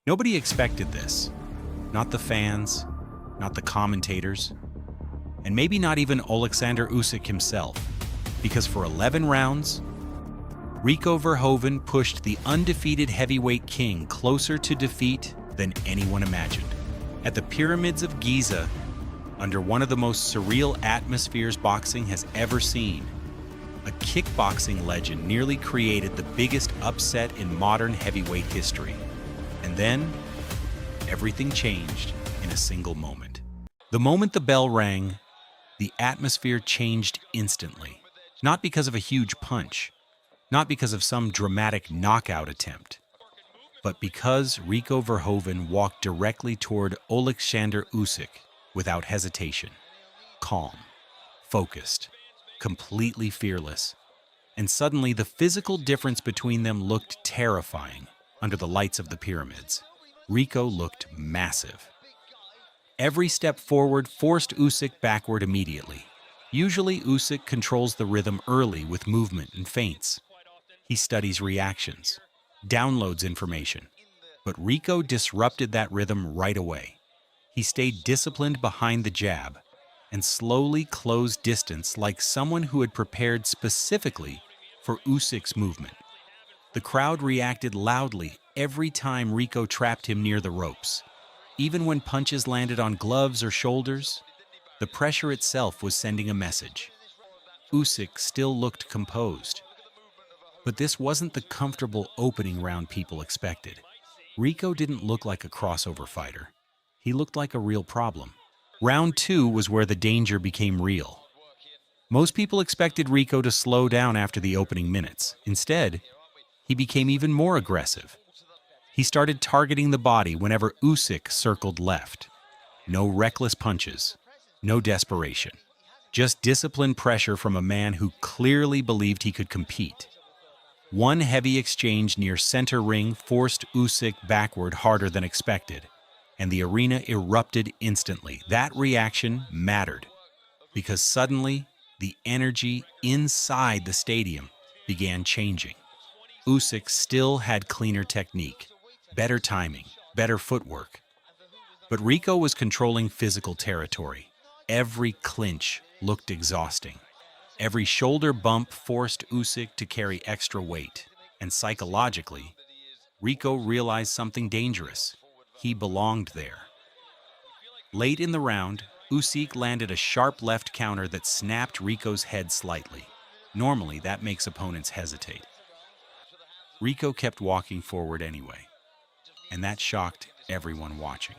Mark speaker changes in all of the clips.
Speaker 1: Nobody expected this. Not the fans, not the commentators, and maybe not even Oleksandr Usyk himself, because for 11 rounds, Rico Verhoeven pushed the undefeated heavyweight king closer to defeat than anyone imagined. At the Pyramids of Giza, under one of the most surreal atmospheres boxing has ever seen, a kickboxing legend nearly created the biggest upset in modern heavyweight history. And then, everything changed in a single moment. The moment the bell rang, the atmosphere changed instantly. Not because of a huge punch, not because of some dramatic knockout attempt, but because Rico Verhoeven walked directly toward Oleksandr Usyk without hesitation. Calm, focused, completely fearless. And suddenly the physical difference between them looked terrifying under the lights of the pyramids. Rico looked massive. Every step forward forced Usyk backward immediately. Usually Usyk controls the rhythm early with movement and feints. He studies reactions, downloads information. But Rico disrupted that rhythm right away. He stayed disciplined behind the jab and slowly closed distance like someone who had prepared specifically for Usyk's movement. The crowd reacted loudly every time Rico trapped him near the ropes. Even when punches landed on gloves or shoulders, the pressure itself was sending a message. Usyk still looked composed. But this wasn't the comfortable opening round people expected. Rico didn't look like a crossover fighter. He looked like a real problem. Round 2 was where the danger became real. Most people expected Rico to slow down after the opening minutes. Instead, he became even more aggressive. He started targeting the body whenever Usyk circled left. No reckless punches, no desperation. Just disciplined pressure from a man who clearly believed he could compete. One heavy exchange near center ring forced Usyk backward harder than expected, and the arena erupted instantly. That reaction mattered, because suddenly the energy inside the stadium began changing. Usyk still had cleaner technique, better timing, better footwork. But Rico was controlling physical territory. Every clinch looked exhausting. Every shoulder bump forced Usyk to carry extra weight. And psychologically, Rico realized something dangerous. He belonged there. Late in the round, Usyk landed a sharp left counter that snapped Rico's head slightly. Normally, that makes opponents hesitate. Rico kept walking forward anyway, and that shocked everyone watching.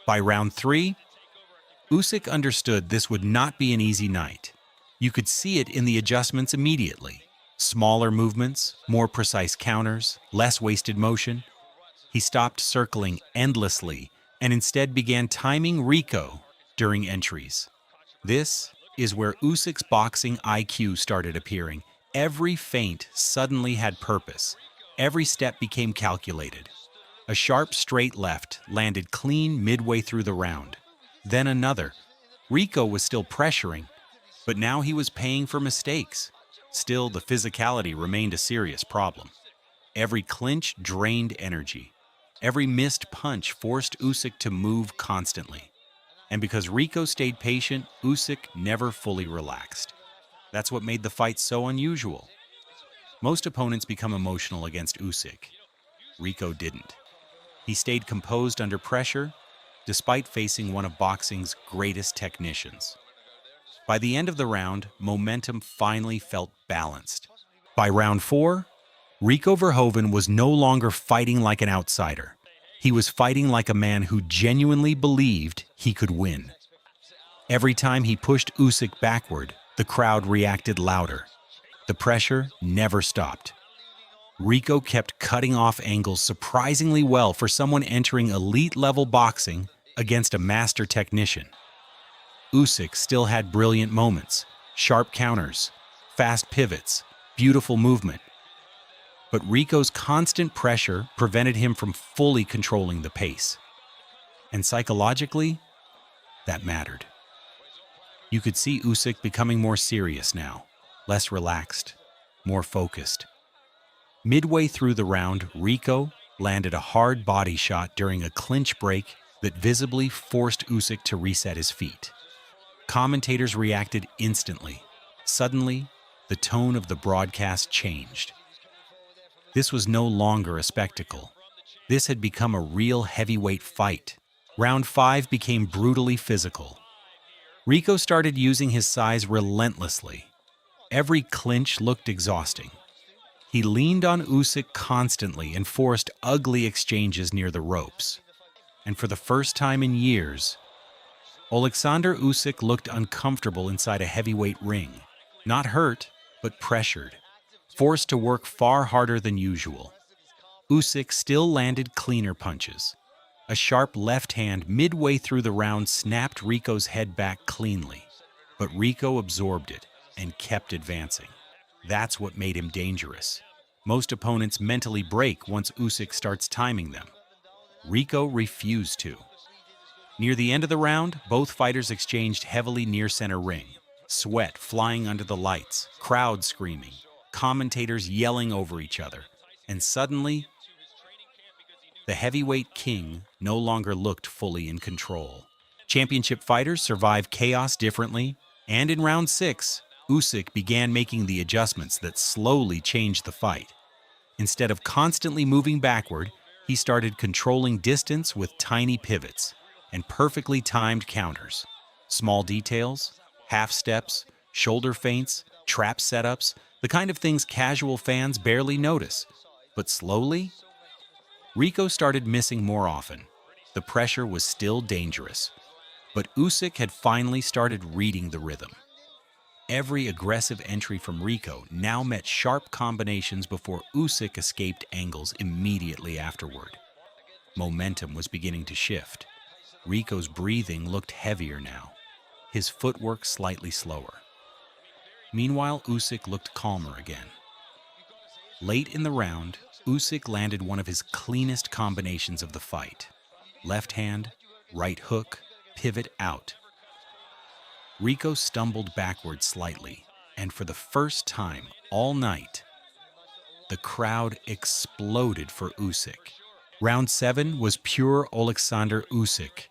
Speaker 1: By round 3, Usyk understood this would not be an easy night. You could see it in the adjustments immediately. Smaller movements, more precise counters, less wasted motion. He stopped circling endlessly and instead began timing Rico during entries. This is where Usyk's boxing IQ started appearing. Every feint suddenly had purpose. Every step became calculated. A sharp straight left landed clean midway through the round. Then another. Rico was still pressuring, but now he was paying for mistakes. Still, the physicality remained a serious problem. Every clinch drained energy. Every missed punch forced Usyk to move constantly. And because Rico stayed patient, Usyk never fully relaxed. That's what made the fight so unusual. Most opponents become emotional against Usyk. Rico didn't. He stayed composed under pressure, despite facing one of boxing's greatest technicians. By the end of the round, momentum finally felt balanced. By round 4, Rico Verhoeven was no longer fighting like an outsider. He was fighting like a man who genuinely believed he could win. Every time he pushed Usyk backward, the crowd reacted louder. The pressure never stopped. Rico kept cutting off angles surprisingly well for someone entering elite-level boxing against a master technician. Usyk still had brilliant moments, sharp counters, fast pivots, beautiful movement. But Rico's constant pressure prevented him from fully controlling the pace. And psychologically, that mattered. You could see Usyk becoming more serious now, less relaxed, more focused. Midway through the round, Rico, landed a hard body shot during a clinch break that visibly forced Usyk to reset his feet. Commentators reacted instantly. Suddenly, the tone of the broadcast changed. This was no longer a spectacle. This had become a real heavyweight fight. Round 5 became brutally physical. Rico started using his size relentlessly. Every clinch looked exhausting. He leaned on Usyk constantly and forced ugly exchanges near the ropes. And for the first time in years, Oleksandr Usyk looked uncomfortable inside a heavyweight ring. Not hurt, but pressured, forced to work far harder than usual. Usyk still landed cleaner punches. A sharp left hand midway through the round snapped Rico's head back cleanly, but Rico absorbed it and kept advancing. That's what made him dangerous. Most opponents mentally break once Usyk starts timing them. Rico refused to. Near the end of the round, both fighters exchanged heavily near center ring. Sweat flying under the lights, crowd screaming, commentators yelling over each other. And suddenly, the heavyweight king no longer looked fully in control. Championship fighters survive chaos differently, and in round 6, Usyk began making the adjustments that slowly changed the fight. Instead of constantly moving backward, he started controlling distance with tiny pivots and perfectly timed counters. Small details, half steps, shoulder feints, trap setups, the kind of things casual fans barely notice. But slowly, Rico started missing more often. The pressure was still dangerous, but Usyk had finally started reading the rhythm. Every aggressive entry from Rico now met sharp combinations before Usyk escaped angles immediately afterward. Momentum was beginning to shift. Rico's breathing looked heavier now, his footwork slightly slower. Meanwhile, Usyk looked calmer again. Late in the round, Usyk landed one of his cleanest combinations of the fight. Left hand, right hook, pivot out. Rico stumbled backward slightly, and for the first time all night, the crowd exploded for Usyk. Round 7 was pure Oleksandr Usyk.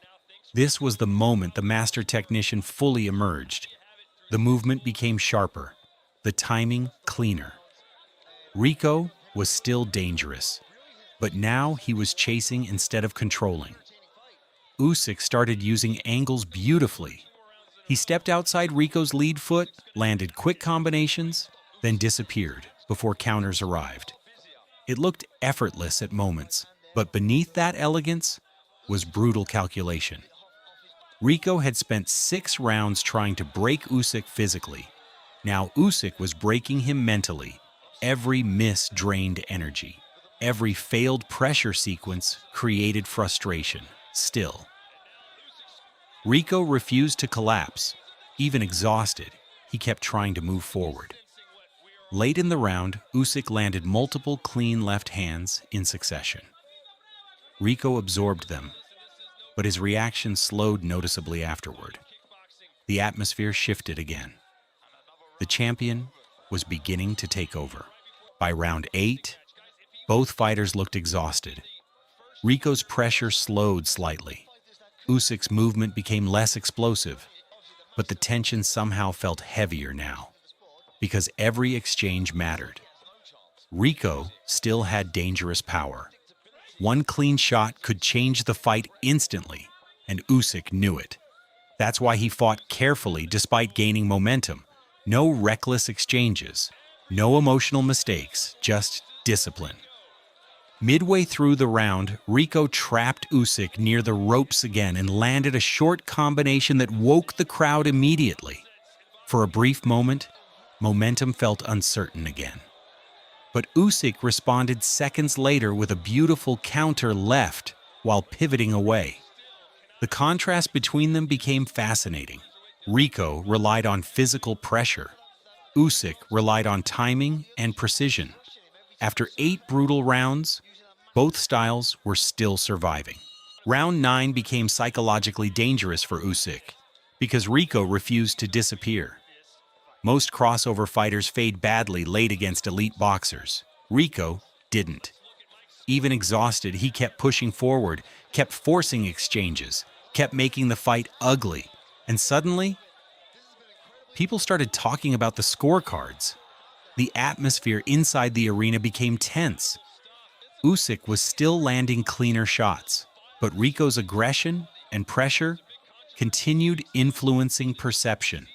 Speaker 1: This was the moment the master technician fully emerged. The movement became sharper, the timing cleaner. Rico was still dangerous, but now he was chasing instead of controlling. Usyk started using angles beautifully. He stepped outside Rico's lead foot, landed quick combinations, then disappeared before counters arrived. It looked effortless at moments, but beneath that elegance was brutal calculation. Rico had spent 6 rounds trying to break Usyk physically. Now Usyk was breaking him mentally. Every miss drained energy. Every failed pressure sequence created frustration. Still, Rico refused to collapse. Even exhausted, he kept trying to move forward. Late in the round, Usyk landed multiple clean left hands in succession. Rico absorbed them, but his reaction slowed noticeably afterward. The atmosphere shifted again. The champion was beginning to take over. By round 8, both fighters looked exhausted. Rico's pressure slowed slightly. Usyk's movement became less explosive, but the tension somehow felt heavier now, because every exchange mattered. Rico still had dangerous power. One clean shot could change the fight instantly, and Usyk knew it. That's why he fought carefully despite gaining momentum. No reckless exchanges, no emotional mistakes, just discipline. Midway through the round, Rico trapped Usyk near the ropes again and landed a short combination that woke the crowd immediately. For a brief moment, momentum felt uncertain again. But Usyk responded seconds later with a beautiful counter left while pivoting away. The contrast between them became fascinating. Rico relied on physical pressure. Usyk relied on timing and precision. After 8 brutal rounds, both styles were still surviving. Round 9 became psychologically dangerous for Usyk because Rico refused to disappear. Most crossover fighters fade badly late against elite boxers. Rico didn't. Even exhausted, he kept pushing forward, kept forcing exchanges, kept making the fight ugly. And suddenly, people started talking about the scorecards. The atmosphere inside the arena became tense. Usyk was still landing cleaner shots, but Rico's aggression and pressure continued influencing perception.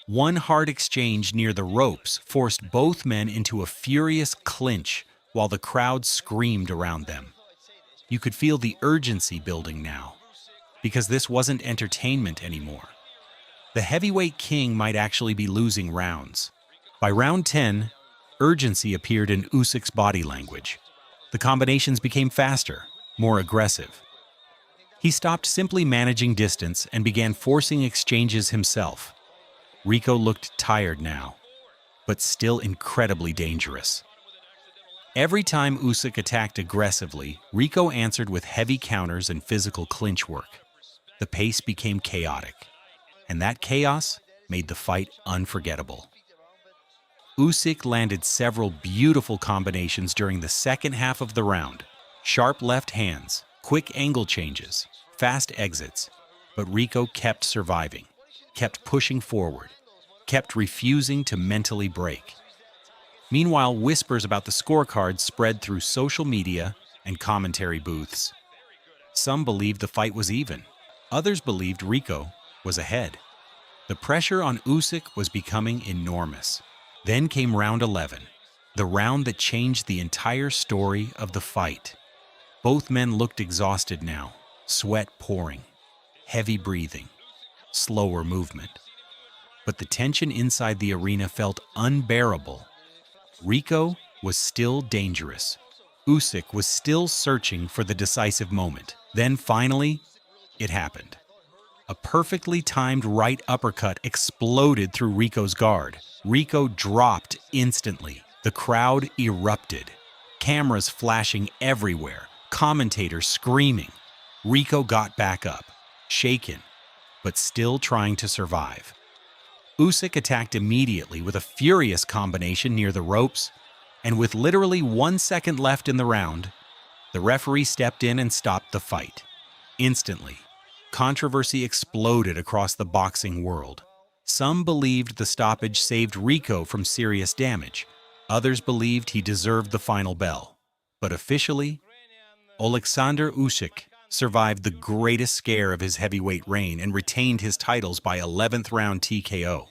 Speaker 1: One hard exchange near the ropes forced both men into a furious clinch while the crowd screamed around them. You could feel the urgency building now, because this wasn't entertainment anymore. The heavyweight king might actually be losing rounds. By round 10, urgency appeared in Usyk's body language. The combinations became faster, more aggressive. He stopped simply managing distance and began forcing exchanges himself. Rico looked tired now, but still incredibly dangerous. Every time Usyk attacked aggressively, Rico answered with heavy counters and physical clinch work. The pace became chaotic, and that chaos made the fight unforgettable. Usyk landed several beautiful combinations during the second half of the round. Sharp left hands, quick angle changes, fast exits, but Rico kept surviving, kept pushing forward, kept refusing to mentally break. Meanwhile, whispers about the scorecards spread through social media and commentary booths. Some believed the fight was even. Others believed Rico was ahead. The pressure on Usyk was becoming enormous. Then came round 11, the round that changed the entire story of the fight. Both men looked exhausted now, sweat pouring, heavy breathing, slower movement. But the tension inside the arena felt unbearable. Rico was still dangerous. Usyk was still searching for the decisive moment. Then finally, it happened. A perfectly timed right uppercut exploded through Rico's guard. Rico dropped instantly. The crowd erupted. Cameras flashing everywhere. Commentators screaming. Rico got back up, shaken, but still trying to survive. Usyk attacked immediately with a furious combination near the ropes, and with literally 1 second left in the round, the referee stepped in and stopped the fight. Instantly, controversy exploded across the boxing world. Some believed the stoppage saved Rico from serious damage. Others believed he deserved the final bell. But officially, Oleksandr Usyk survived the greatest scare of his heavyweight reign and retained his titles by 11th round TKO.